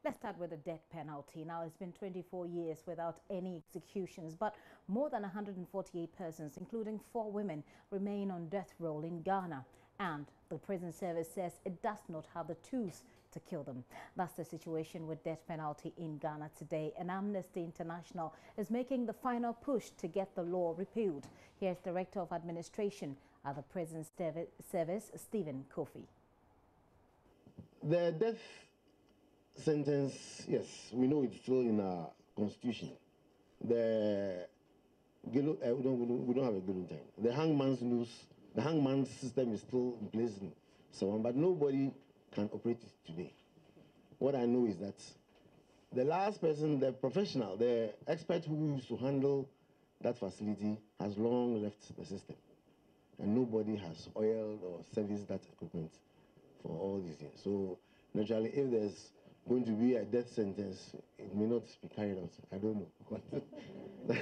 Let's start with the death penalty. Now, it's been 24 years without any executions, but more than 148 persons, including 4 women, remain on death row in Ghana. And the prison service says it does not have the tools to kill them. That's the situation with death penalty in Ghana today. And Amnesty International is making the final push to get the law repealed. Here's Director of Administration at the Prison Service, Stephen Kofi. The death sentence, yes, we know it's still in our constitution. We don't have a guillotine. The hangman's system is still in place in someone, but nobody can operate it today. What I know is that the last person, the professional, the expert who used to handle that facility has long left the system, and nobody has oiled or serviced that equipment for all these years. So naturally, if there's going to be a death sentence, it may not be carried out. I don't know. But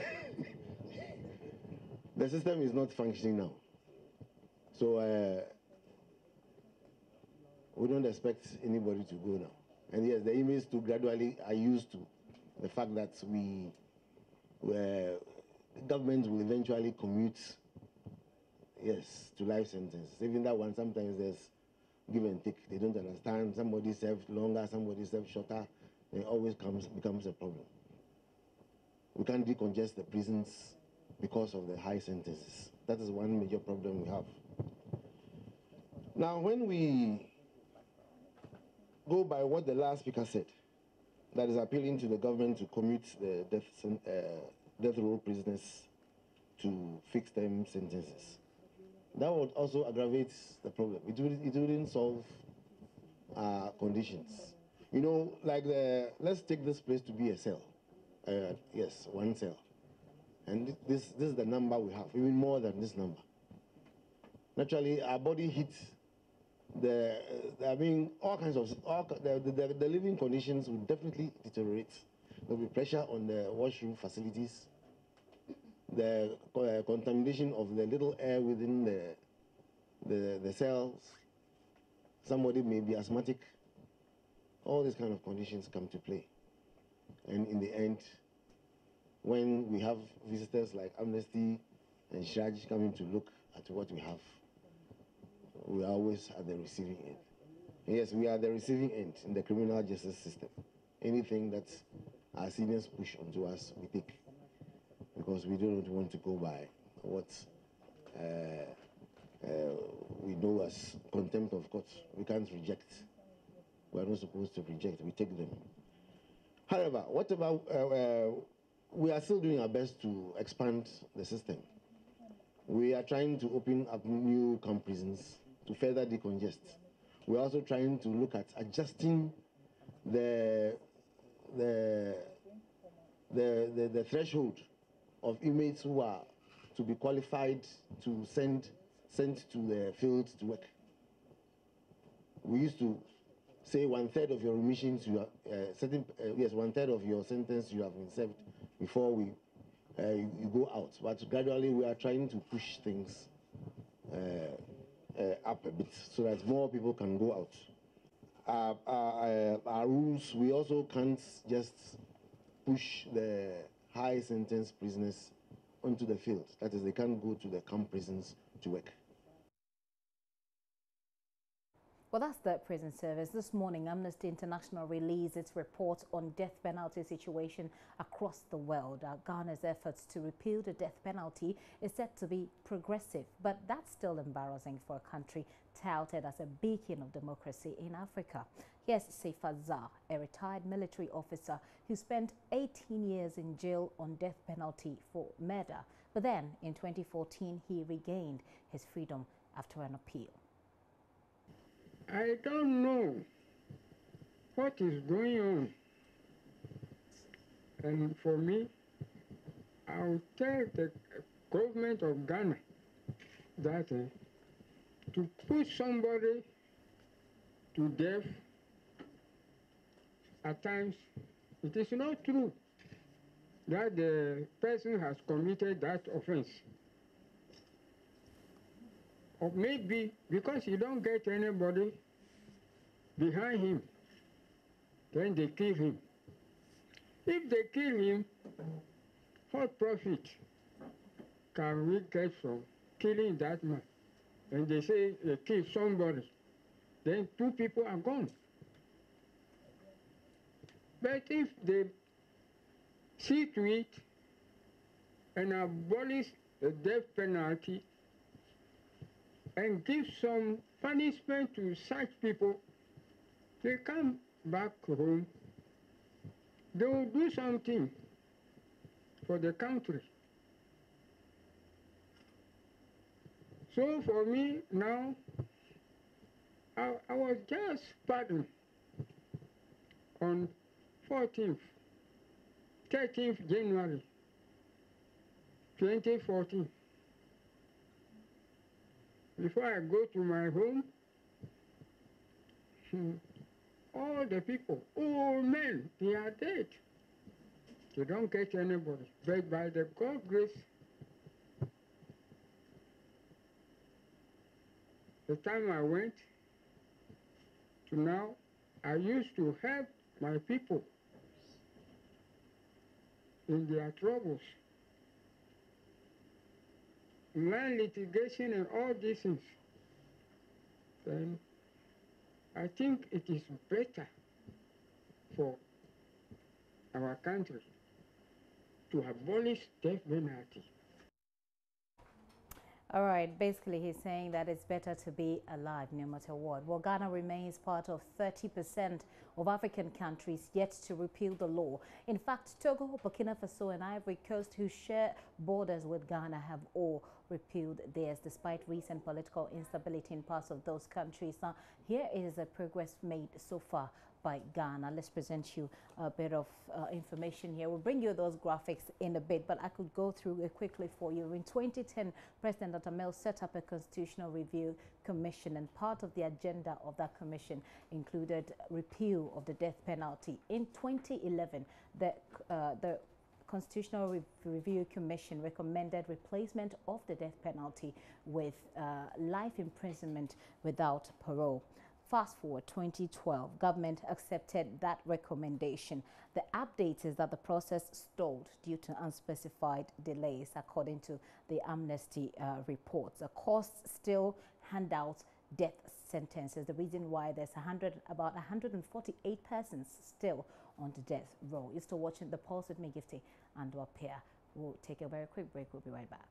the system is not functioning now. So we don't expect anybody to go now. And yes, the inmates too gradually are used to the fact that the government will eventually commute, yes, to life sentences. Even that one, sometimes there's give and take. They don't understand. Somebody served longer, somebody served shorter. It always becomes a problem. We can't decongest the prisons because of the high sentences. That is one major problem we have. Now, when we go by what the last speaker said, that is appealing to the government to commute the death row prisoners to fixed term sentences, that would also aggravate the problem. It wouldn't solve conditions. You know, like let's take this place to be a cell. Yes, one cell. And this is the number we have, even more than this number. Naturally, our body hits all kinds of, the living conditions will definitely deteriorate. There will be pressure on the washroom facilities. The contamination of the little air within the cells. Somebody may be asthmatic. All these kind of conditions come to play. And in the end, when we have visitors like Amnesty and Shiraj coming to look at what we have, we are always at the receiving end. Yes, we are the receiving end in the criminal justice system. Anything that our seniors push onto us, we take, because we don't want to go by what we know as contempt of court. We can't reject. We are not supposed to reject. We take them. However, whatever, we are still doing our best to expand the system. We are trying to open up new camp prisons to further decongest. We are also trying to look at adjusting the threshold of inmates who are to be qualified to sent to the field to work. We used to say 1/3 of your remissions, you are 1/3 of your sentence you have been served before you go out. But gradually we are trying to push things up a bit so that more people can go out. Our rules, we also can't just push the high sentence prisoners onto the field. That is, they can't go to the camp prisons to work. Well, that's the prison service. This morning, Amnesty International released its report on death penalty situation across the world. Ghana's efforts to repeal the death penalty is said to be progressive, but that's still embarrassing for a country touted as a beacon of democracy in Africa. Here's Seifa Zah, a retired military officer who spent 18 years in jail on death penalty for murder. But then, in 2014, he regained his freedom after an appeal. I don't know what is going on. And for me, I'll tell the government of Ghana that to put somebody to death, at times, it is not true that the person has committed that offense. Or maybe because you don't get anybody behind him, then they kill him. If they kill him, what profit can we get from killing that man? And they say they kill somebody, then 2 people are gone. But if they see to it and abolish the death penalty and give some punishment to such people, they come back home, they will do something for the country. So for me now, I was just pardoned on 13th January 2014. Before I go to my home, all the people, all men, they are dead. They don't get anybody. But by the God's grace, the time I went to now, I used to help my people in their troubles. Land litigation and all these things. Then I think it is better for our country to abolish death penalty. All right, basically he's saying that it's better to be alive no matter what. Well, Ghana remains part of 30% of African countries yet to repeal the law. In fact, Togo, Burkina Faso and Ivory Coast, who share borders with Ghana, have all repealed theirs despite recent political instability in parts of those countries. Now, here is a progress made so far by Ghana. Let's present you a bit of information here. We'll bring you those graphics in a bit, but I could go through it quickly for you. In 2010, President Dr. Mel set up a constitutional review commission, and part of the agenda of that commission included repeal of the death penalty. In 2011, the Constitutional Review Commission recommended replacement of the death penalty with life imprisonment without parole. Fast forward 2012, government accepted that recommendation. The update is that the process stalled due to unspecified delays, according to the Amnesty reports. The courts still hand out death sentences. The reason why there's about 148 persons still on the death row. You're still watching The Pulse with me, Gifty and Wapia. We'll take a very quick break. We'll be right back.